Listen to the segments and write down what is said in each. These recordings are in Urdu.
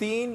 3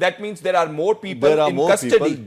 that means there are more people in custody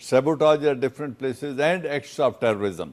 sabotage at different places and acts of terrorism.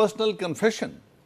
personal confession.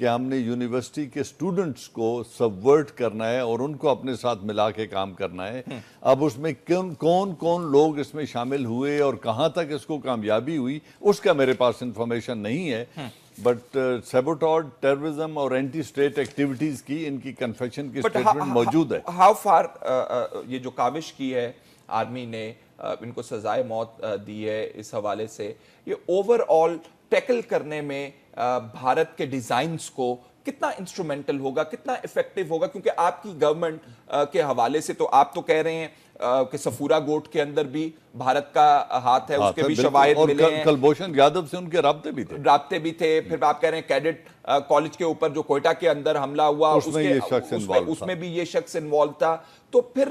کہ ہم نے یونیورسٹی کے اسٹوڈنٹس کو سبورٹ کرنا ہے اور ان کو اپنے ساتھ ملا کے کام کرنا ہے. اب اس میں کون کون لوگ اس میں شامل ہوئے اور کہاں تک اس کو کامیابی ہوئی اس کا میرے پاس انفارمیشن نہیں ہے. بٹ سیبوٹاج، ٹیررزم اور اینٹی اسٹیٹ ایکٹیویٹیز کی ان کی کنفیشن کی اسٹیٹمنٹ موجود ہے. ہاؤ فار یہ جو کاوش کی ہے آرمی نے، ان کو سزائے موت دی ہے، اس حوالے سے یہ اوور آل ٹیکل کرنے میں بھارت کے ڈیزائنز کو کتنا انسٹرومنٹل ہوگا، کتنا افیکٹو ہوگا؟ کیونکہ آپ کی گورنمنٹ کے حوالے سے تو آپ تو کہہ رہے ہیں کہ سفورا گوٹ کے اندر بھی بھارت کا ہاتھ ہے، اس کے بھی شواہد ملے ہیں. کلبھوشن یادو سے ان کے رابطے بھی تھے. پھر آپ کہہ رہے ہیں کیڈٹ کالج کے اوپر جو کوئٹہ کے اندر حملہ ہوا اس میں بھی یہ شخص انوالو تھا. تو پھر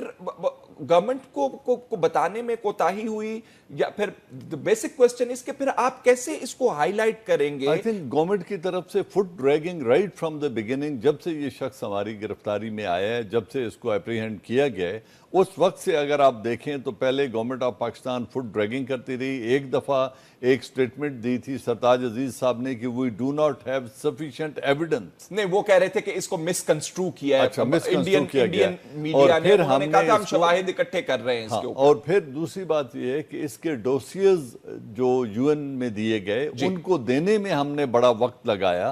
گورنمنٹ کو بتانے میں کوتاہی ہوئی، یا پھر بیسک کوسچن اس کے پھر آپ کیسے اس کو ہائی لائٹ کریں گے؟ آئی تھنک گورنمنٹ کی طرف سے foot dragging right from the beginning, جب سے یہ شخص ہماری گرفتاری میں آیا ہے، جب سے اس کو اپریہینڈ کیا گیا ہے، اس وقت سے اگر آپ دیکھیں تو پہلے government of Pakistan foot dragging کرتی رہی. ایک دفعہ ایک سٹیٹمنٹ دی تھی سرتاج عزیز صاحب نے کہ we do not have sufficient evidence. نہیں، وہ کہہ رہے تھے کہ اس کو مس کنسٹرو کیا ہے انڈین میڈیا اور نے، پھر انہوں نے کہا تھا ہم شواہد اکٹھے کر رہے ہیں اس کے اوپر. اور پھر دوسری بات یہ ہے کہ اس کے ڈوسیز جو یو این میں دیے گئے ان کو دینے میں ہم نے بڑا وقت لگایا،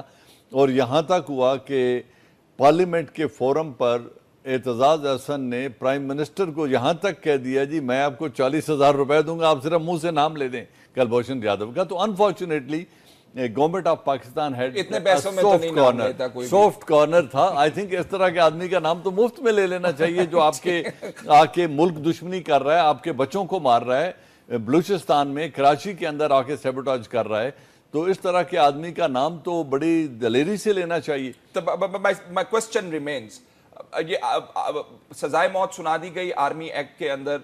اور یہاں تک ہوا کہ پارلیمنٹ کے فورم پر اعتزاز احسن نے پرائم منسٹر کو یہاں تک کہہ دیا جی میں آپ کو 40,000 روپے دوں گا، آپ صرف منہ سے نام لے دیں کلبھوشن یادو کا. تو unfortunately government of Pakistan soft corner تھا. آئی تھنک اس طرح کے آدمی کا نام تو مفت میں لے لینا چاہیے جو آپ کے آ کے ملک دشمنی کر رہا ہے، آپ کے بچوں کو مار رہا ہے، بلوچستان میں کراچی کے اندر آ کے سیبوٹاج کر رہا ہے. تو اس طرح کے آدمی کا نام تو بڑی دلیری سے لینا چاہیے. My question remains, یہ سزائے موت سنا دی گئی آرمی ایکٹ کے اندر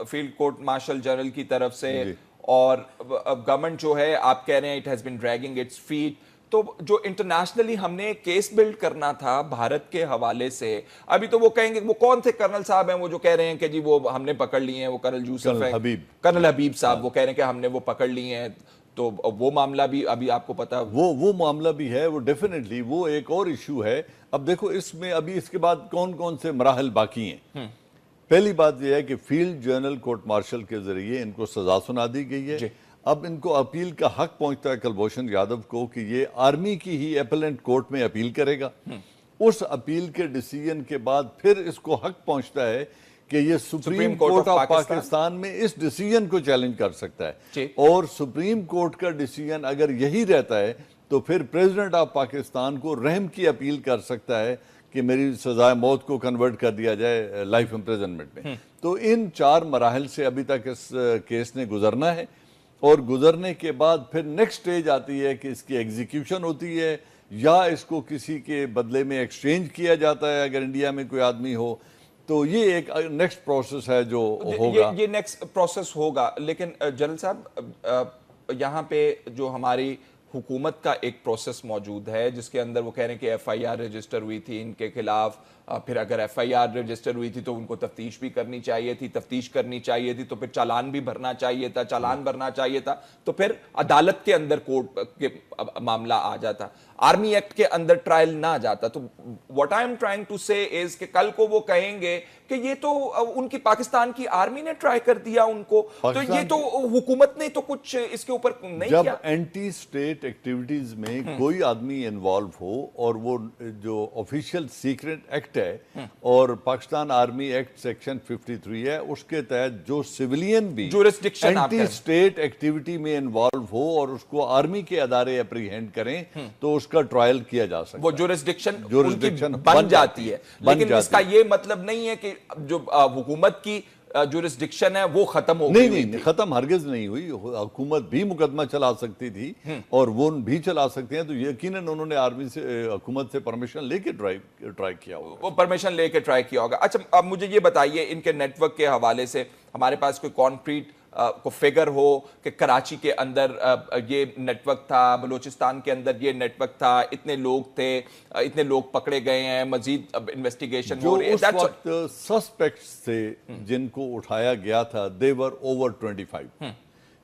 فیلڈ کورٹ مارشل جنرل کی طرف سے، اور گورنمنٹ جو ہے آپ کہہ رہے ہیں it has been dragging its feet. تو جو انٹرنیشنلی ہم نے کیس بلڈ کرنا تھا بھارت کے حوالے سے، ابھی تو وہ کہیں گے وہ کون تھے کرنل صاحب ہیں وہ جو کہہ رہے ہیں کہ جی وہ ہم نے پکڑ لیے ہیں، وہ کرنل یوسف ہے، کرنل حبیب صاحب، وہ کہہ رہے ہیں کہ ہم نے وہ پکڑ لیے ہیں. تو وہ معاملہ بھی ابھی آپ کو پتا وہ معاملہ بھی ہے، وہ ڈیفینیٹلی وہ ایک اور ایشو ہے. اب دیکھو اس میں ابھی اس کے بعد کون کون سے مراحل باقی ہیں. پہلی بات یہ ہے کہ field general court marshal K ذریعے ان کو سزا سنا دی گئی ہے. اب ان کو اپیل کا حق پہنچتا ہے کلبھوشن یادو کو کہ یہ آرمی کی ہی اپیلنٹ کورٹ میں اپیل کرے گا. اس اپیل کے ڈیسیژن کے بعد پھر اس کو حق پہنچتا ہے کہ یہ سپریم کورٹ آف پاکستان میں اس ڈیسیژن کو چیلنج کر سکتا ہے. اور سپریم کورٹ کا ڈیسیژن اگر یہی رہتا ہے تو پھر پریزیڈنٹ آف پاکستان کو رحم کی اپیل کر سکتا ہے کہ میری سزائے موت کو کنورٹ کر دیا جائے لائف امپریزنمنٹ میں. تو ان 4 مراحل سے ابھی تک اس کیس نے گزرنا ہے، اور گزرنے کے بعد پھر نیکسٹ سٹیج آتی ہے کہ اس کی ایگزیکیوشن ہوتی ہے یا اس کو کسی کے بدلے میں ایکسچینج کیا جاتا ہے اگر انڈیا میں کوئی آدمی ہو. تو یہ ایک نیکسٹ پروسیس ہے جو ہوگا. یہ نیکسٹ پروسیس ہوگا. لیکن جنرل صاحب یہاں پہ جو ہماری حکومت کا ایک پروسیس موجود ہے جس کے اندر وہ کہہ رہے ہیں کہ ایف آئی آر رجسٹر ہوئی تھی ان کے خلاف، پھر اگر ایف آئی آر رجسٹر ہوئی تھی تو ان کو تفتیش بھی کرنی چاہیے تھی، تفتیش کرنی چاہیے تھی تو پھر چالان بھی بھرنا چاہیے تھا، چالان بھرنا چاہیے تھا تو پھر عدالت کے اندر کورٹ کے معاملہ آ جاتا، آرمی ایکٹ کے اندر ٹرائل نہ آ جاتا. تو what I am trying to say is کہ کل کو وہ کہیں گے کہ یہ تو ان کی پاکستان کی آرمی نے ٹرائی کر دیا ان کو، تو یہ تو حکومت نے تو کچھ اس کے اوپر نہیں کیا. جب اینٹی اسٹیٹ ایکٹیویٹیز میں کوئی آدمی انوالو ہو اور وہ جو آفیشیل سیکرٹ ایکٹ ہے اور پاکستان آرمی ایکٹ سیکشن 53 ہے اس کے تحت جو سیولین بھی اینٹی اسٹیٹ ایکٹیویٹی میں انوالو ہو اور اس کو آرمی کے ادارے اپریہینڈ کریں تو اس کا ٹرائل کیا جا سکتا ہے، وہ جورسڈکشن بن جاتی ہے. لیکن اس کا یہ مطلب نہیں ہے کہ جو حکومت کی جورسڈکشن ہے وہ ختم ہو گئی. نہیں، ختم ہرگز نہیں ہوئی. حکومت بھی مقدمہ چلا سکتی تھی اور وہ بھی چلا سکتے ہیں. تو یقیناً انہوں نے آرمی سے حکومت سے پرمیشن لے کے ٹرائی کیا ہوگا. وہ پرمیشن لے کے ٹرائی کیا ہوگا. اچھا اب مجھے یہ بتائیے ان کے نیٹ ورک کے حوالے سے ہمارے پاس کوئی کانکریٹ کو فگر ہو کہ کراچی کے اندر یہ نیٹ ورک تھا، بلوچستان کے اندر یہ نیٹ ورک تھا، اتنے لوگ تھے، اتنے لوگ پکڑے گئے ہیں، مزید انویسٹیگیشن ہو رہی ہے. جو اس وقت سسپیکٹس تھے جن کو اٹھایا گیا تھا they were over 25.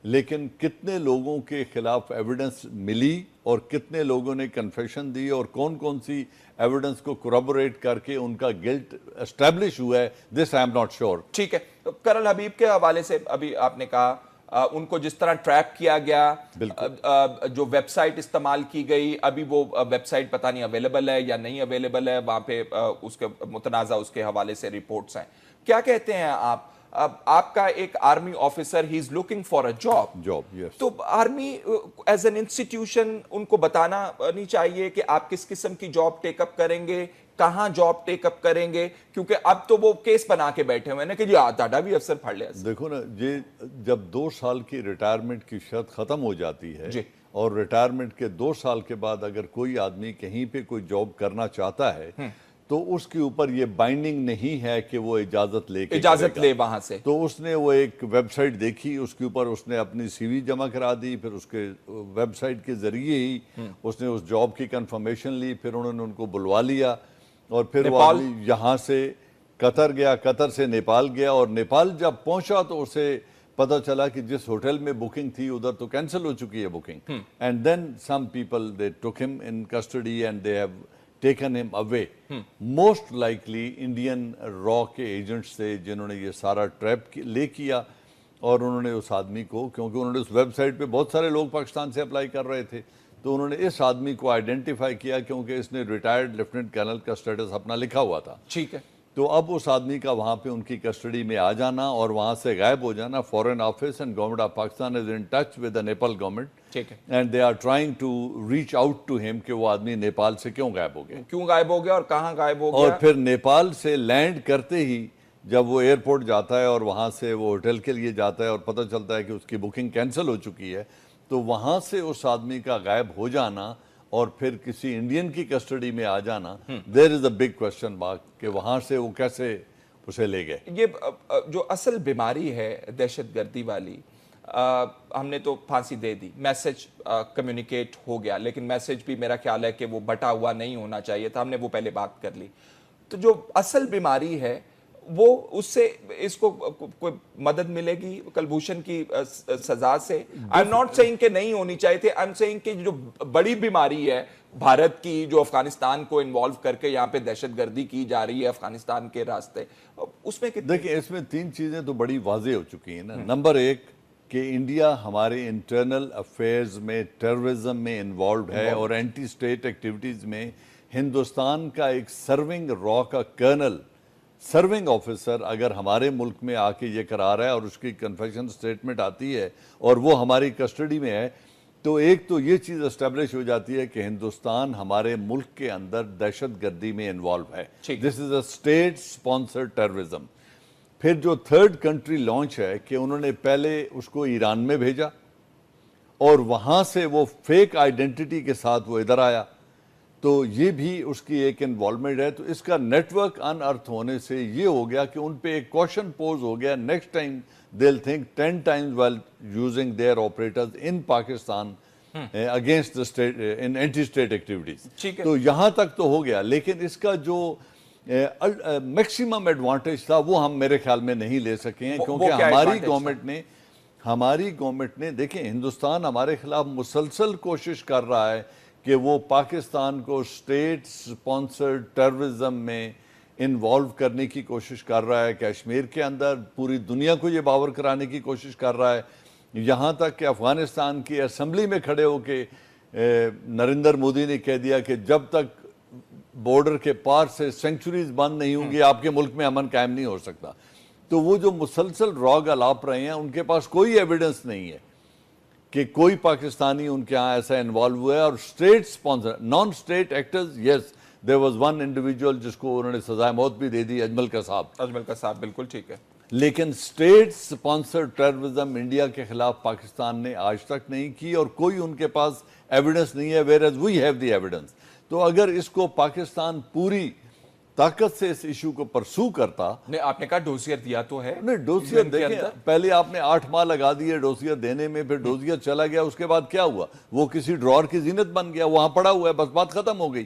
لیکن کتنے لوگوں کے خلاف ایویڈنس ملی اور کتنے لوگوں نے کنفیشن دی اور کون کون سی ایویڈنس کو کورابوریٹ کر کے ان کا گلٹ اسٹیبلش ہوا ہے، دس آئی ایم ناٹ شیور. ٹھیک ہے. کرنل حبیب کے حوالے سے ابھی آپ نے کہا ان کو جس طرح ٹریپ کیا گیا، جو ویب سائٹ استعمال کی گئی، ابھی وہ ویب سائٹ پتہ نہیں اویلیبل ہے یا نہیں اویلیبل ہے، وہاں پہ اس کے متنازع اس کے حوالے سے رپورٹس ہیں. کیا کہتے ہیں آپ کا ایک army officer he is looking for a job, تو آرمی ایز این انسٹیٹیوشن ان کو بتانا نہیں چاہیے کہ آپ کس قسم کی جاب ٹیک اپ کریں گے، کہاں جاب ٹیک اپ کریں گے؟ کیونکہ اب تو وہ کیس بنا کے بیٹھے ہوئے ہیں کہ جی ڈاٹا بھی افسر پڑھ لیا. دیکھو نا، یہ جب 2 سال کی ریٹائرمنٹ کی شرط ختم ہو جاتی ہے جی. اور ریٹائرمنٹ کے 2 سال کے بعد اگر کوئی آدمی کہیں پہ کوئی جاب کرنا چاہتا ہے تو اس کے اوپر یہ بائنڈنگ نہیں ہے کہ وہ اجازت لے وہاں سے. تو اس نے وہ ایک ویب سائٹ دیکھی، اس کے اوپر اس نے اپنی سی وی جمع کرا دی، پھر اس کے ویب سائٹ کے ذریعے ہی اس نے اس جاب کی کنفرمیشن لی، پھر انہوں نے ان کو بلوا لیا اور پھر وہ آدمی یہاں سے قطر گیا، قطر سے نیپال گیا، اور نیپال جب پہنچا تو اسے پتہ چلا کہ جس ہوٹل میں بکنگ تھی ادھر تو کینسل ہو چکی ہے booking. And then some people they took him in custody and they have taken him away. Most likely Indian را کے ایجنٹس تھے جنہوں نے یہ سارا ٹریپ لے کیا، اور انہوں نے اس آدمی کو، کیونکہ انہوں نے اس ویب سائٹ پہ بہت سارے لوگ پاکستان سے اپلائی کر رہے تھے، تو انہوں نے اس آدمی کو آئیڈینٹیفائی کیا کیونکہ اس نے ریٹائرڈ لیفٹیننٹ کرنل کا سٹیٹس اپنا لکھا ہوا تھا. ٹھیک ہے. تو اب اس آدمی کا وہاں پہ ان کی کسٹڈی میں آ جانا اور وہاں سے غائب ہو جانا، foreign office and government of Pakistan is in touch with the Nepal government and they are trying to reach out to ہم کہ وہ آدمی نیپال سے کیوں غائب ہو گیا اور کہاں غائب ہو گیا. اور پھر نیپال سے لینڈ کرتے ہی جب وہ ایئرپورٹ جاتا ہے اور وہاں سے وہ ہوٹل کے لیے جاتا ہے اور پتہ چلتا ہے کہ اس کی بکنگ کینسل ہو چکی ہے، تو وہاں سے اس آدمی کا غائب ہو جانا اور پھر کسی انڈین کی کسٹڈی میں آ جانا، دیر از اے بگ کوسچن مارک کہ وہاں سے وہ کیسے اسے لے گئے. یہ جو اصل بیماری ہے دہشت گردی والی، ہم نے تو پھانسی دے دی، میسج کمیونیکیٹ ہو گیا، لیکن میسج بھی میرا خیال ہے کہ وہ بٹا ہوا نہیں ہونا چاہیے تھا، ہم نے وہ پہلے بات کر لی. تو جو اصل بیماری ہے وہ اس سے اس کو کوئی مدد ملے گی کلبھوشن کی سزا سے؟ آئی ایم ناٹ سیئنگ کہ نہیں ہونی چاہیے تھے، آئی ایم سیئنگ کہ جو بڑی بیماری ہے بھارت کی، جو افغانستان کو انوالو کر کے یہاں پہ دہشت گردی کی جا رہی ہے افغانستان کے راستے، اس میں دیکھیں اس میں 3 چیزیں تو بڑی واضح ہو چکی ہیں نا. نمبر 1 کہ انڈیا ہمارے انٹرنل افیئرز میں ٹیررزم میں انوالوڈ ہے اور اینٹی اسٹیٹ ایکٹیویٹیز میں ہندوستان کا ایک سرونگ را کا کرنل، سرونگ آفیسر اگر ہمارے ملک میں آ کے یہ کرا رہا ہے اور اس کی کنفیشن سٹیٹمنٹ آتی ہے اور وہ ہماری کسٹڈی میں ہے، تو ایک تو یہ چیز اسٹیبلش ہو جاتی ہے کہ ہندوستان ہمارے ملک کے اندر دہشت گردی میں انوالو ہے. دس از اے اسٹیٹ اسپانسر ٹیررزم. پھر جو 3rd کنٹری لانچ ہے کہ انہوں نے پہلے اس کو ایران میں بھیجا اور وہاں سے وہ فیک آئیڈینٹی کے ساتھ وہ ادھر آیا، تو یہ بھی اس کی ایک انوالومنٹ ہے. تو اس کا نیٹ ورک ان ارتھ ہونے سے یہ ہو گیا کہ ان پہ ایک کوشچن پوز ہو گیا، next time they'll think 10 times while using their operators in Pakistan against the state in anti-state activities. تو یہاں تک تو ہو گیا، لیکن اس کا جو میکسیمم ایڈوانٹیج تھا وہ ہم میرے خیال میں نہیں لے سکے ہیں، کیونکہ ہماری گورنمنٹ نے دیکھیں ہندوستان ہمارے خلاف مسلسل کوشش کر رہا ہے کہ وہ پاکستان کو اسٹیٹ سپانسرڈ ٹیررزم میں انوالو کرنے کی کوشش کر رہا ہے. کشمیر کے اندر پوری دنیا کو یہ باور کرانے کی کوشش کر رہا ہے، یہاں تک کہ افغانستان کی اسمبلی میں کھڑے ہو کے نریندر مودی نے کہہ دیا کہ جب تک بارڈر کے پار سے سینکچوریز بند نہیں ہوں گی آپ کے ملک میں امن قائم نہیں ہو سکتا. تو وہ جو مسلسل راگ الاپ رہے ہیں ان کے پاس کوئی ایویڈنس نہیں ہے کہ کوئی پاکستانی ان کے ہاں ایسا انوالو ہوا ہے. اور state sponsor non state actors, yes there was one individual جس کو انہوں نے سزائے موت بھی دے دی، اجمل کا صاحب، بالکل ٹھیک ہے. لیکن اسٹیٹ سپانسر ٹیررزم انڈیا کے خلاف پاکستان نے آج تک نہیں کی اور کوئی ان کے پاس ایویڈنس نہیں ہے، whereas we have the evidence. تو اگر اس کو پاکستان پوری طاقت سے اس ایشو کو پرسو کرتا. آپ نے کہا ڈوسیئر دیا تو ہے، نہیں ڈوسیئر دیکھیں، پہلے آپ نے 8 ماہ لگا دیے ڈوسیئر دینے میں، پھر ڈوسیئر چلا گیا، اس کے بعد کیا ہوا؟ وہ کسی ڈرار کی زینت بن گیا، وہاں پڑا ہوا ہے، بس بات ختم ہو گئی.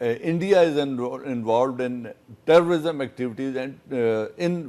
India is involved in terrorism activities and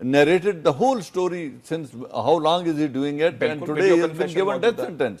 narrated the whole story since how long is he doing it and today he has been given death sentence.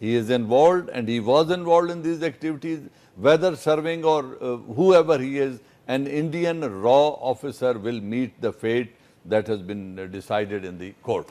he is involved and he was involved in these activities, whether serving or whoever he is, an Indian raw officer will meet the fate that has been decided in the court.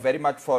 very much for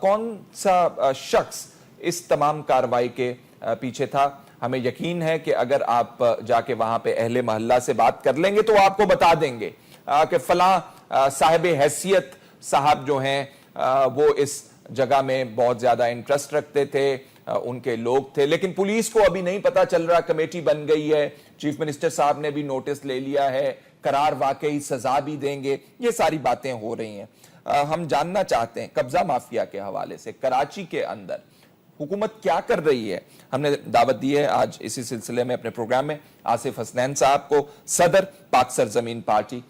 کون سا شخص اس تمام کارروائی کے پیچھے تھا؟ ہمیں یقین ہے کہ اگر آپ جا کے وہاں پہ اہل محلہ سے بات کر لیں گے تو آپ کو بتا دیں گے کہ فلاں صاحب حیثیت صاحب جو ہیں وہ اس جگہ میں بہت زیادہ انٹرسٹ رکھتے تھے، ان کے لوگ تھے، لیکن پولیس کو ابھی نہیں پتا چل رہا، کمیٹی بن گئی ہے، چیف منسٹر صاحب نے بھی نوٹس لے لیا ہے، قرار واقعی سزا بھی دیں گے، یہ ساری باتیں ہو رہی ہیں۔ ہم جاننا چاہتے ہیں قبضہ مافیا کے حوالے سے کراچی کے اندر حکومت کیا کر رہی ہے۔ ہم نے دعوت دی ہے آج اسی سلسلے میں اپنے پروگرام میں آصف حسنین صاحب کو، صدر پاک سرزمین پارٹی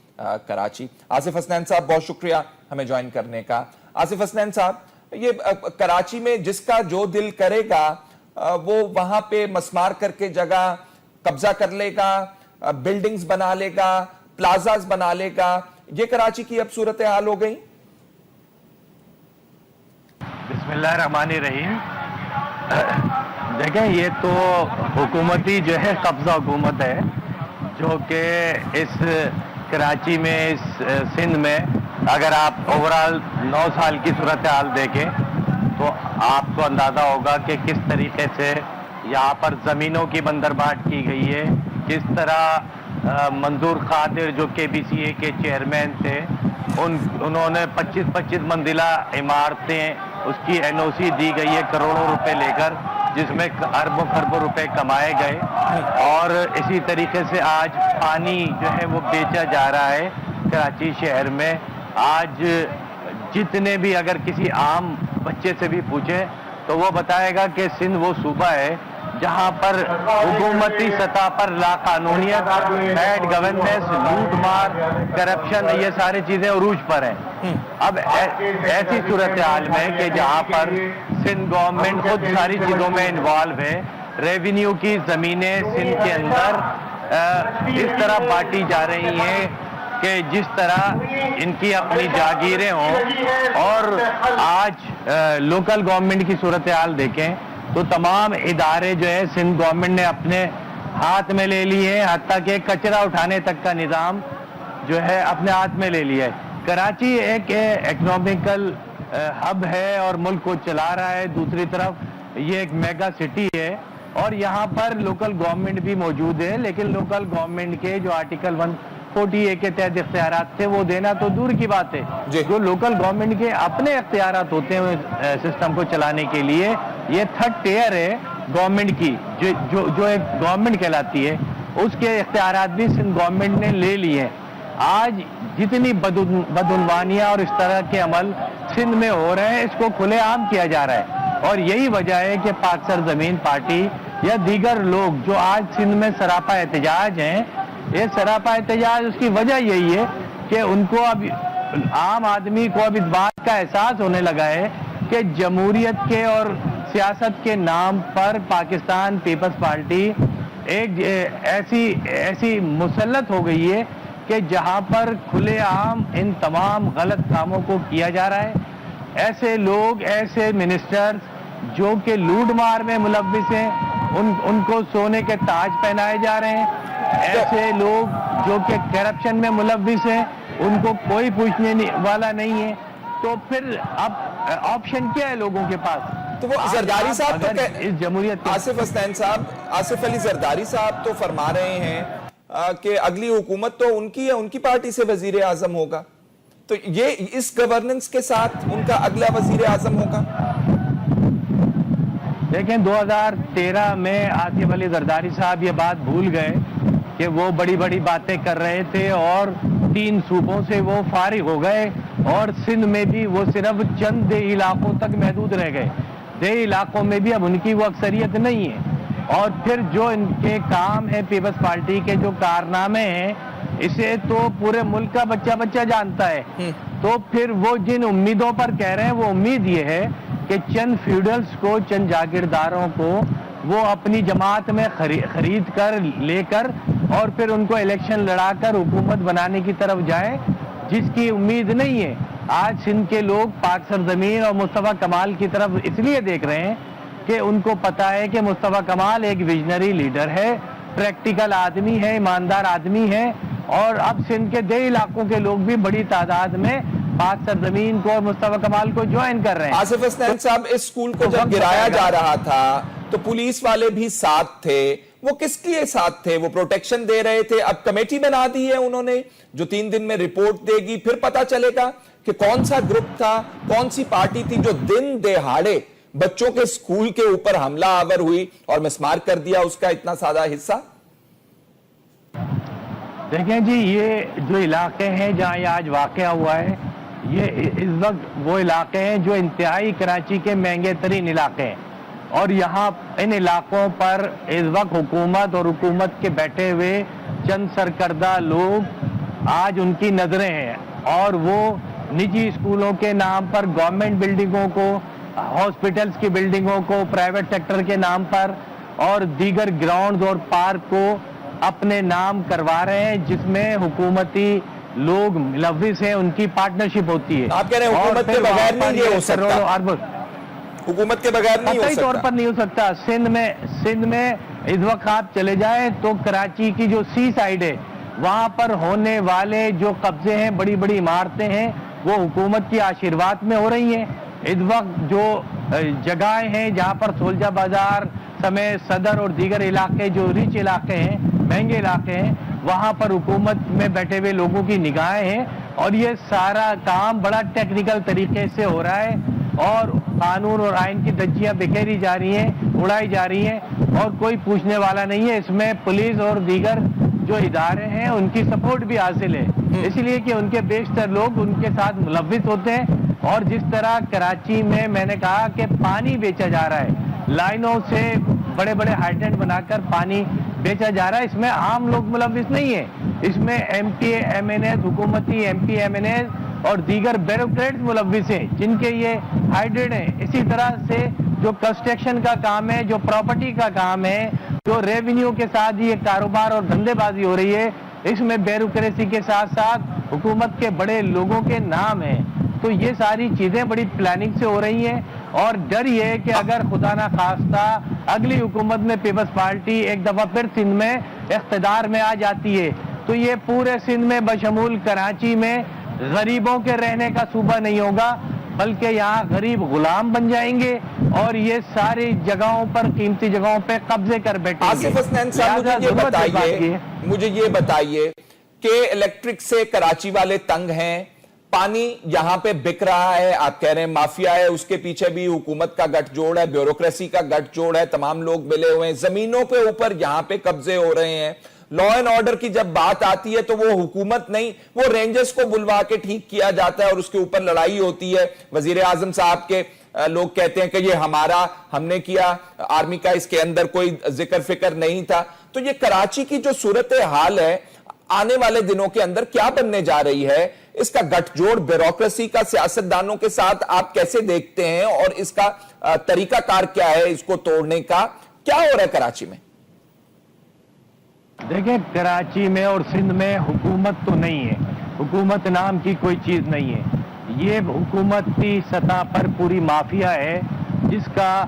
کراچی۔ آصف حسنین صاحب بہت شکریہ ہمیں جوائن کرنے کا۔ آصف حسنین صاحب، یہ کراچی میں جس کا جو دل کرے گا وہ وہاں پہ مسمار کر کے جگہ قبضہ کر لے گا، بلڈنگز بنا لے گا، پلازاز بنا لے گا، یہ کراچی کی اب صورتحال ہو گئی؟ بسم اللہ الرحمن الرحیم۔ دیکھیں، یہ تو حکومتی جو ہے قبضہ حکومت ہے، جو کہ اس کراچی میں، اس سندھ میں اگر آپ اوورال 9 سال کی صورتحال دیکھیں تو آپ کو اندازہ ہوگا کہ کس طریقے سے یہاں پر زمینوں کی بندرباٹ کی گئی ہے، کس طرح منظور قادر جو KBCA کے چیئرمین تھے، انہوں نے 25 منزلہ عمارتیں، اس کی NOC دی گئی ہے کروڑوں روپے لے کر، جس میں اربوں خربوں روپے کمائے گئے، اور اسی طریقے سے آج پانی جو ہے وہ بیچا جا رہا ہے کراچی شہر میں۔ آج جتنے بھی اگر کسی عام بچے سے بھی پوچھیں تو وہ بتائے گا کہ سندھ وہ صوبہ ہے جہاں پر حکومتی سطح پر لا قانونیت، بیڈ گورننس، لوٹ مار، کرپشن، یہ ساری چیزیں عروج پر ہیں۔ اب ایسی صورتحال میں کہ جہاں پر سندھ گورنمنٹ خود ساری چیزوں میں انوالو ہے، ریونیو کی زمینیں سندھ کے اندر اس طرح بانٹی جا رہی ہیں کہ جس طرح ان کی اپنی جاگیریں ہوں، اور آج لوکل گورنمنٹ کی صورتحال دیکھیں تو تمام ادارے جو ہے سندھ گورنمنٹ نے اپنے ہاتھ میں لے لیے ہیں، حتیٰ کہ کچرا اٹھانے تک کا نظام جو ہے اپنے ہاتھ میں لے لیا ہے۔ کراچی ایک اکنامیکل ہب ہے اور ملک کو چلا رہا ہے، دوسری طرف یہ ایک میگا سٹی ہے اور یہاں پر لوکل گورنمنٹ بھی موجود ہے، لیکن لوکل گورنمنٹ کے جو آرٹیکل 140A کے تحت اختیارات تھے وہ دینا تو دور کی بات ہے، جو لوکل گورنمنٹ کے اپنے اختیارات ہوتے ہیں سسٹم کو چلانے کے لیے، یہ تھرڈ ٹیئر ہے گورنمنٹ کی، جو ایک گورنمنٹ کہلاتی ہے، اس کے اختیارات بھی سندھ گورنمنٹ نے لے لیے ہیں۔ آج جتنی بدعنوانیاں اور اس طرح کے عمل سندھ میں ہو رہے ہیں، اس کو کھلے عام کیا جا رہا ہے، اور یہی وجہ ہے کہ پاک سرزمین پارٹی یا دیگر لوگ جو آج سندھ میں سراپا احتجاج ہیں، یہ سراپا احتجاج اس کی وجہ یہی ہے کہ ان کو اب عام آدمی کو اب اس بات کا احساس ہونے لگا ہے کہ جمہوریت کے اور سیاست کے نام پر پاکستان پیپلز پارٹی ایک ایسی مسلط ہو گئی ہے کہ جہاں پر کھلے عام ان تمام غلط کاموں کو کیا جا رہا ہے۔ ایسے لوگ، ایسے منسٹر جو کہ لوٹ مار میں ملوث ہیں، ان کو سونے کے تاج پہنائے جا رہے ہیں۔ ایسے لوگ جو کہ کرپشن میں ملوث ہیں، ان کو کوئی پوچھنے والا نہیں ہے۔ تو پھر اب آپشن کیا ہے لوگوں کے پاس؟ تو وہ زرداری صاحب تو اس جمہوریت آصف حسنین صاحب، آصف علی زرداری صاحب تو فرما رہے ہیں کہ اگلی حکومت تو ان کی ہے، ان کی پارٹی سے وزیر اعظم ہوگا، تو یہ اس گورننس کے ساتھ ان کا اگلا وزیر اعظم ہوگا؟ دیکھیں، 2013 میں آصف علی زرداری صاحب یہ بات بھول گئے کہ وہ بڑی بڑی باتیں کر رہے تھے اور 3 صوبوں سے وہ فارغ ہو گئے، اور سندھ میں بھی وہ صرف چند دیہی علاقوں تک محدود رہ گئے۔ دیہی علاقوں میں بھی اب ان کی وہ اکثریت نہیں ہے، اور پھر جو ان کے کام ہے پیپلز پارٹی کے جو کارنامے ہیں، اسے تو پورے ملک کا بچہ جانتا ہے۔ تو پھر وہ جن امیدوں پر کہہ رہے ہیں، وہ امید یہ ہے کہ چند فیوڈلز کو، چند جاگیرداروں کو وہ اپنی جماعت میں خرید کر لے کر اور پھر ان کو الیکشن لڑا کر حکومت بنانے کی طرف جائیں، جس کی امید نہیں ہے۔ آج سندھ کے لوگ پاک سرزمین اور مصطفیٰ کمال کی طرف اس لیے دیکھ رہے ہیں کہ ان کو پتا ہے کہ مصطفیٰ کمال ایک ویژنری لیڈر ہے، پریکٹیکل آدمی ہے، ایماندار آدمی ہے، اور اب سندھ کے دیہی علاقوں کے لوگ بھی بڑی تعداد میں پاک سرزمین کو اور مصطفیٰ کمال کو جوائن کر رہے ہیں. آصف حسنین صاحب اس اسکول کو جب گرایا جا رہا تھا تو پولیس والے بھی ساتھ تھے, وہ کس لیے ساتھ تھے؟ وہ پروٹیکشن دے رہے تھے. اب کمیٹی بنا دی ہے انہوں نے جو 3 دن میں رپورٹ دے گی, پھر پتا چلے گا کہ کون سا گروپ تھا, کون سی پارٹی تھی جو دن دہاڑے بچوں کے اسکول کے اوپر حملہ آور ہوئی اور مسمار کر دیا اس کا اتنا سادہ حصہ. دیکھیں جی, یہ جو علاقے ہیں جہاں یہ آج واقعہ ہوا ہے, یہ اس وقت وہ علاقے ہیں جو انتہائی کراچی کے مہنگے ترین علاقے ہیں, اور یہاں ان علاقوں پر اس وقت حکومت اور حکومت کے بیٹھے ہوئے چند سرکردہ لوگ آج ان کی نظریں ہیں, اور وہ نجی اسکولوں کے نام پر گورنمنٹ بلڈنگوں کو, ہاسپٹلز کی بلڈنگوں کو پرائیویٹ سیکٹر کے نام پر اور دیگر گراؤنڈز اور پارک کو اپنے نام کروا رہے ہیں, جس میں حکومتی لوگ ملوث ہیں, ان کی پارٹنرشپ ہوتی ہے. آپ کہہ رہے ہیں حکومت کے بغیر نہیں یہ ہو سکتا؟ حکومت کے بغیر نہیں ہو قطعی سکتا, طور پر نہیں ہو سکتا. سندھ میں اس وقت آپ چلے جائیں تو کراچی کی جو سی سائیڈ ہے وہاں پر ہونے والے جو قبضے ہیں, بڑی بڑی عمارتیں ہیں, وہ حکومت کی آشیرواد میں ہو رہی ہیں. اس وقت جو جگہیں ہیں جہاں پر سولجہ بازار سمیت صدر اور دیگر علاقے جو ریچ علاقے ہیں, مہنگے علاقے ہیں, وہاں پر حکومت میں بیٹھے ہوئے لوگوں کی نگاہیں ہیں, اور یہ سارا کام بڑا ٹیکنیکل طریقے سے ہو رہا ہے, اور قانون اور آئین کی دھجیاں بکھیری جا رہی ہیں, اڑائی جا رہی ہیں, اور کوئی پوچھنے والا نہیں ہے. اس میں پولیس اور دیگر جو ادارے ہیں ان کی سپورٹ بھی حاصل ہے, اس لیے کہ ان کے بیشتر لوگ ان کے ساتھ ملوث ہوتے ہیں. اور جس طرح کراچی میں نے کہا کہ پانی بیچا جا رہا ہے, لائنوں سے بڑے بڑے ہائیڈرنٹ بنا کر پانی بیچا جا رہا ہے, اس میں عام لوگ ملوث نہیں ہیں, اس میں M P M N As, حکومتی M P M N As اور دیگر بیوروکریٹس ملوث ہیں جن کے یہ ہائیڈرنٹ ہیں. اسی طرح سے جو کنسٹرکشن کا کام ہے, جو پراپرٹی کا کام ہے, جو ریونیو کے ساتھ یہ کاروبار اور دھندے بازی ہو رہی ہے, اس میں بیوروکریسی کے ساتھ ساتھ حکومت کے بڑے لوگوں کے نام ہیں. تو یہ ساری چیزیں بڑی پلاننگ سے ہو رہی ہیں, اور ڈر یہ ہے کہ اگر خدا نہ خواستہ اگلی حکومت میں پیپلز پارٹی ایک دفعہ پھر سندھ میں اقتدار میں آ جاتی ہے تو یہ پورے سندھ میں بشمول کراچی میں غریبوں کے رہنے کا صوبہ نہیں ہوگا, بلکہ یہاں غریب غلام بن جائیں گے, اور یہ ساری جگہوں پر, قیمتی جگہوں پہ قبضے کر بیٹھیں گے. آصف حسنین صاحب مجھے یہ بتائیے کہ الیکٹرک سے کراچی والے تنگ ہیں, پانی یہاں پہ بک رہا ہے, آپ کہہ رہے ہیں مافیا ہے, اس کے پیچھے بھی حکومت کا گٹھ جوڑ ہے, بیوروکریسی کا گٹھ جوڑ ہے, تمام لوگ ملے ہوئے ہیں, زمینوں پہ اوپر یہاں پہ قبضے ہو رہے ہیں. لا اینڈ آرڈر کی جب بات آتی ہے تو وہ حکومت نہیں, وہ رینجرز کو بلوا کے ٹھیک کیا جاتا ہے اور اس کے اوپر لڑائی ہوتی ہے. وزیر اعظم صاحب کے لوگ کہتے ہیں کہ یہ ہمارا, ہم نے کیا, آرمی کا اس کے اندر کوئی ذکر فکر نہیں تھا. تو یہ کراچی کی جو صورتحال ہے آنے والے دنوں کے اندر کیا بننے جا رہی ہے, اس کا گٹھ جوڑ بیوروکریسی کا سیاستدانوں کے ساتھ آپ کیسے دیکھتے ہیں, اور اس کا طریقہ کار کیا ہے اس کو توڑنے کا, کیا ہو رہا ہے کراچی میں؟ دیکھیں, کراچی میں اور سندھ میں حکومت تو نہیں ہے, حکومت نام کی کوئی چیز نہیں ہے. یہ حکومتی سطح پر پوری مافیا ہے جس کا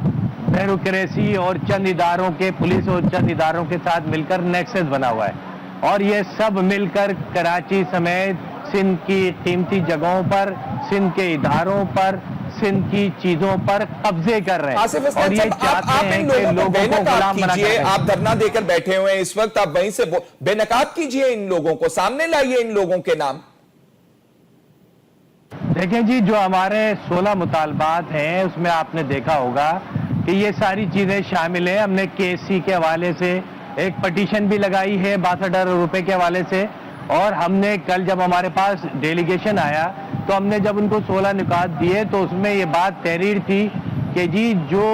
بیوروکریسی اور چند اداروں کے, پولیس اور چند اداروں کے ساتھ مل کر نیکسس بنا ہوا ہے, اور یہ سب مل کر کراچی سمیت سندھ کی قیمتی جگہوں پر, سندھ کے اداروں پر, سندھ کی چیزوں پر قبضے کر رہے ہیں, اور یہ چاہتے ہیں کہ لوگوں کو غلام بنا کر. آپ دھرنا دے کر بیٹھے ہوئے ہیں اس وقت, آپ وہیں سے بے نقاب کیجئے, ان لوگوں کو سامنے لائیے, ان لوگوں کے نام. دیکھیں جی, جو ہمارے 16 مطالبات ہیں اس میں آپ نے دیکھا ہوگا کہ یہ ساری چیزیں شامل ہیں. ہم نے کے ایس سی کے حوالے سے ایک پٹیشن بھی لگائی ہے 62 ارب روپے کے حوالے سے, اور ہم نے کل جب ہمارے پاس ڈیلیگیشن آیا تو ہم نے جب ان کو 16 نکات دیے تو اس میں یہ بات تحریر تھی کہ جی جو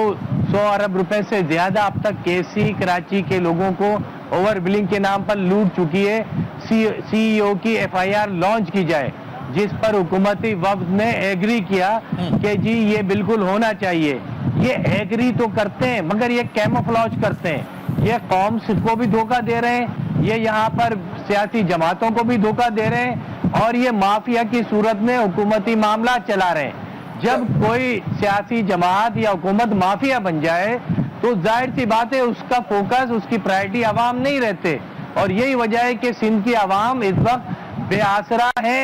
100 ارب روپے سے زیادہ اب تک کے سی کراچی کے لوگوں کو اوور بلنگ کے نام پر لوٹ چکی ہے, سی ای او کی ایف آئی آر لانچ کی جائے, جس پر حکومتی وفد نے ایگری کیا کہ جی یہ بالکل ہونا چاہیے. یہ ایگری تو کرتے ہیں مگر یہ کیموفلاج کرتے ہیں, یہ قوم کو بھی دھوکہ دے رہے ہیں, یہ یہاں پر سیاسی جماعتوں کو بھی دھوکہ دے رہے ہیں, اور یہ مافیا کی صورت میں حکومتی معاملات چلا رہے ہیں. جب کوئی سیاسی جماعت یا حکومت مافیا بن جائے تو ظاہر سی بات ہے اس کا فوکس, اس کی پرائرٹی عوام نہیں رہتے, اور یہی وجہ ہے کہ سندھ کی عوام اس وقت بے آسرا ہے,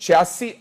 86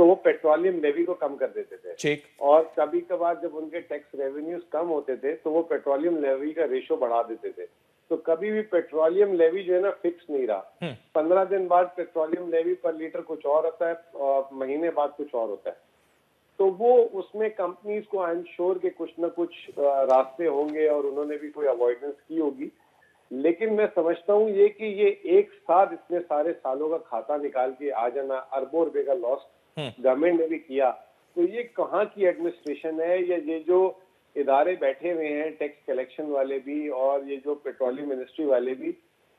تو وہ پیٹرولیم لیوی کو کم کر دیتے تھے ٹھیک. اور کبھی کبھار جب ان کے ٹیکس ریونیوز کم ہوتے تھے تو وہ پیٹرولیم لیوی کا ریشو بڑھا دیتے تھے. تو کبھی بھی پیٹرولیم لیوی جو ہے نا فکس نہیں رہا. 15 دن بعد پیٹرولیم لیوی پر لیٹر کچھ اور ہوتا ہے اور مہینے بعد کچھ اور ہوتا ہے. تو وہ اس میں کمپنیز کو آئی ایم شیور کہ کچھ نہ کچھ راستے ہوں گے اور انہوں نے بھی کوئی اوائڈنس کی ہوگی. لیکن میں سمجھتا ہوں یہ کہ یہ ایک ساتھ اتنے سارے سالوں کا کھاتا نکال کے آ جانا، اربوں روپے کا لاس گورنمنٹ نے بھی کیا، تو یہ کہاں کی ایڈمنسٹریشن ہے؟ یا یہ جو ادارے بیٹھے ہوئے ہیں ٹیکس کلیکشن والے بھی اور یہ جو پیٹرولیم منسٹری والے بھی،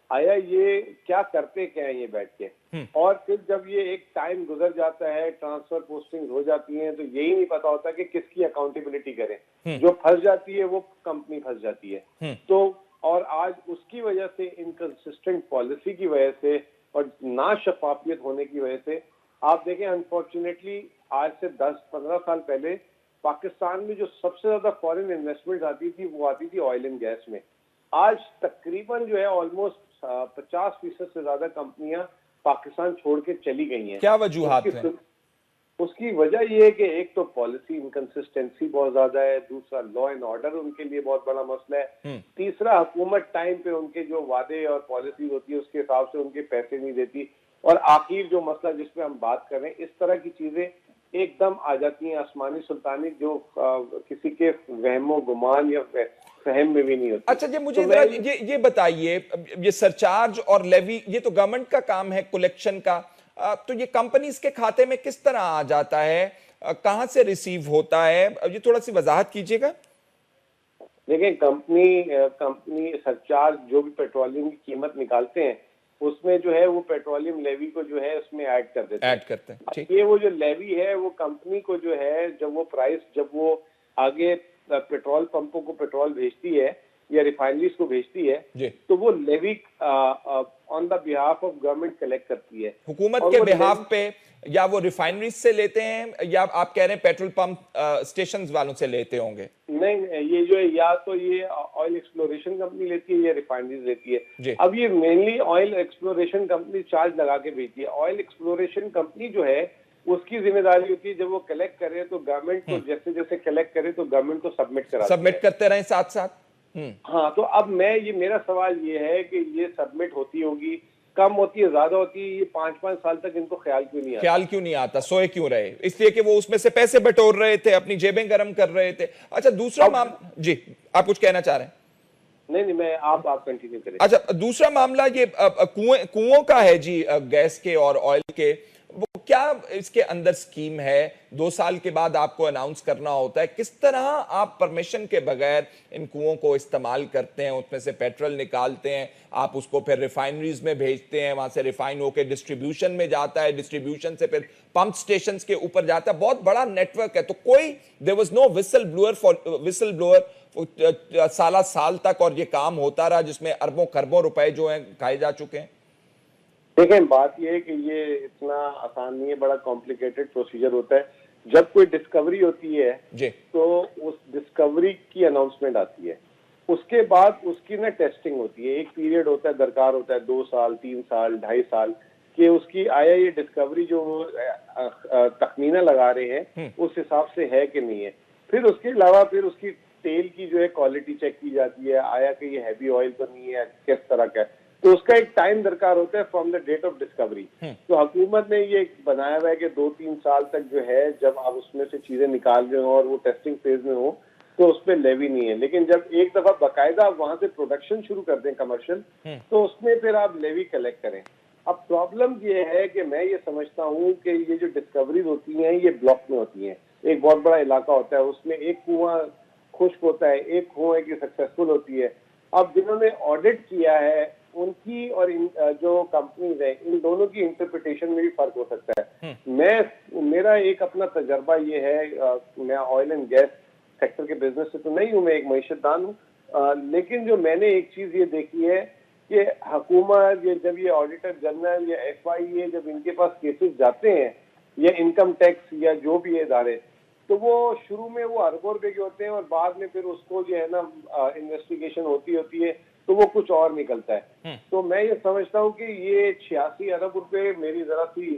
آیا یہ کیا کرتے کیا ہیں یہ بیٹھ کے؟ اور پھر جب یہ ایک ٹائم گزر جاتا ہے، ٹرانسفر پوسٹنگ ہو جاتی ہیں، تو یہی نہیں پتا ہوتا کہ کس کی اکاؤنٹیبلٹی کریں. جو پھنس جاتی ہے وہ کمپنی پھنس جاتی ہے. تو اور آج اس کی وجہ سے انکنسسٹنٹ پالیسی کی وجہ سے اور نا شفافیت ہونے کی وجہ سے آپ دیکھیں انفارچونیٹلی آج سے 10-15 سال پہلے پاکستان میں جو سب سے زیادہ فورن انویسٹمنٹ آتی تھی وہ آتی تھی آئل اینڈ گیس میں. آج تقریباً جو ہے آلموسٹ 50% سے زیادہ کمپنیاں پاکستان چھوڑ کے چلی گئی ہیں. کیا وجوہات ہیں؟ اس کی وجہ یہ ہے کہ ایک تو پالیسی انکنسسٹنسی بہت زیادہ ہے، دوسرا لا اینڈ آرڈر ان کے لیے بہت بڑا مسئلہ ہے، تیسرا حکومت ٹائم پہ ان کے جو وعدے اور پالیسی ہوتی ہے اس کے حساب سے ان کے پیسے نہیں دیتی، اور آخر جو مسئلہ جس پہ ہم بات کر رہے ہیں، اس طرح کی چیزیں ایک دم آ جاتی ہیں آسمانی سلطانی جو کسی کے وہم و گمان یا فہم میں بھی نہیں ہوتی. اچھا جی مجھے ذرا یہ بتائیے، یہ سرچارج اور لیوی یہ تو گورنمنٹ کا کام ہے کلیکشن کا، تو یہ کمپنیز کے کھاتے میں کس طرح آ جاتا ہے، کہاں سے ریسیو ہوتا ہے؟ یہ تھوڑا سی وضاحت کیجئے گا. دیکھیں کمپنی سرچارج جو بھی پیٹرولیم کی قیمت نکالتے ہیں اس میں جو ہے وہ پیٹرولیم لیوی کو جو ہے اس میں ایڈ کر دیتے ہیں. یہ وہ جو لیوی ہے وہ کمپنی کو جو ہے جب وہ آگے پیٹرول پمپوں کو پیٹرول بھیجتی ہے یا ریفائنریز کو بھیجتی ہے تو وہ levy on the behalf of government collect کرتی ہے. حکومت کے بہاف پہ یا وہ ریفائنریز سے لیتے ہیں یا آپ کہہ رہے ہیں پیٹرول پمپ اسٹیشنز والوں سے لیتے ہوں گے؟ نہیں، یہ جو ہے یا تو یہ آئل ایکسپلوریشن کمپنی لیتی ہے یا ریفائنریز لیتی ہے. اب یہ mainly oil exploration company charge لگا کے بھیجتی ہے. آئل ایکسپلوریشن کمپنی جو ہے اس کی ذمہ داری ہوتی ہے جب وہ کلیکٹ کرے تو گورنمنٹ کو جیسے جیسے کلیکٹ کرے تو گورنمنٹ کو سبمٹ کرتے رہیں ساتھ ساتھ. ہاں، تو اب میرا سوال یہ ہے کہ یہ سبمٹ ہوتی ہوگی، کم ہوتی ہے، زیادہ ہوتی ہے، یہ 5 سال تک ان کو خیال کیوں نہیں آتا؟ سوئے کیوں رہے؟ اس لیے کہ وہ اس میں سے پیسے بٹور رہے تھے، اپنی جیبیں گرم کر رہے تھے. اچھا دوسرا معاملہ، جی آپ کچھ کہنا چاہ رہے ہیں؟ نہیں میں آپ کنٹینیو کریں. اچھا دوسرا معاملہ یہ کنووں کا ہے جی، گیس کے اور آئل کے، وہ کیا اس کے اندر سکیم ہے؟ 2 سال کے بعد آپ کو اناؤنس کرنا ہوتا ہے، کس طرح آپ پرمیشن کے بغیر ان کنووں کو استعمال کرتے ہیں؟ اس میں سے پیٹرول نکالتے ہیں، آپ اس کو پھر ریفائنریز میں بھیجتے ہیں، وہاں سے ریفائن ہو کے ڈسٹریبیوشن میں جاتا ہے، ڈسٹریبیوشن سے پھر پمپ سٹیشنز کے اوپر جاتا ہے، بہت بڑا نیٹ ورک ہے. تو کوئی there was no whistle blower سالہ سال تک، اور یہ کام ہوتا رہا جس میں اربوں خربوں روپے جو ہیں کھائے جا چکے ہیں. دیکھیں بات یہ ہے کہ یہ اتنا آسان نہیں ہے، بڑا کمپلیکیٹڈ پروسیجر ہوتا ہے. جب کوئی ڈسکوری ہوتی ہے تو اس ڈسکوری کی اناؤنسمنٹ آتی ہے، اس کے بعد اس کی ٹیسٹنگ ہوتی ہے. ایک پیریڈ ہوتا ہے، درکار ہوتا ہے 2 سال 3 سال 2.5 سال کہ اس کی آیا یہ ڈسکوری جو وہ تخمینہ لگا رہے ہیں اس حساب سے ہے کہ نہیں ہے. پھر اس کے علاوہ پھر اس کی تیل کی جو ہے کوالٹی چیک کی جاتی ہے، آیا کہ یہ ہیوی آئل تو نہیں ہے، کس طرح کا ہے. تو اس کا ایک ٹائم درکار ہوتا ہے from the date of discovery. تو حکومت نے یہ بنایا ہوا ہے کہ 2-3 سال تک جو ہے جب آپ اس میں سے چیزیں نکال رہے ہوں اور وہ ٹیسٹنگ فیز میں ہوں تو اس پہ لیوی نہیں ہے. لیکن جب ایک دفعہ باقاعدہ آپ وہاں سے پروڈکشن شروع کر دیں کمرشل تو اس میں پھر آپ لیوی کلیکٹ کریں. اب پرابلم یہ ہے کہ میں یہ سمجھتا ہوں کہ یہ جو ڈسکوریز ہوتی ہیں یہ بلاک میں ہوتی ہیں. ایک بہت بڑا علاقہ ہوتا ہے، اس میں ایک کنواں خشک ہوتا ہے، ایک کنواں کی سکسیسفل ہوتی ہے. اب جنہوں نے آڈٹ کیا ہے ان کی اور جو کمپنیز ہیں ان دونوں کی انٹرپریٹیشن میں بھی فرق ہو سکتا ہے. میرا ایک اپنا تجربہ یہ ہے، میں آئل اینڈ گیس سیکٹر کے بزنس سے تو نہیں ہوں، میں ایک معیشت دان ہوں، لیکن جو میں نے ایک چیز یہ دیکھی ہے کہ حکومت جب یہ آڈیٹر جنرل یا FIA جب ان کے پاس کیسز جاتے ہیں یا انکم ٹیکس یا جو بھی ادارے، تو وہ شروع میں وہ اربوں روپے کے ہوتے ہیں اور بعد میں پھر اس کو جو ہے نا انویسٹیگیشن ہوتی ہے تو وہ کچھ اور نکلتا ہے. تو میں یہ سمجھتا ہوں کہ یہ 86 ارب روپے میری ذرا سی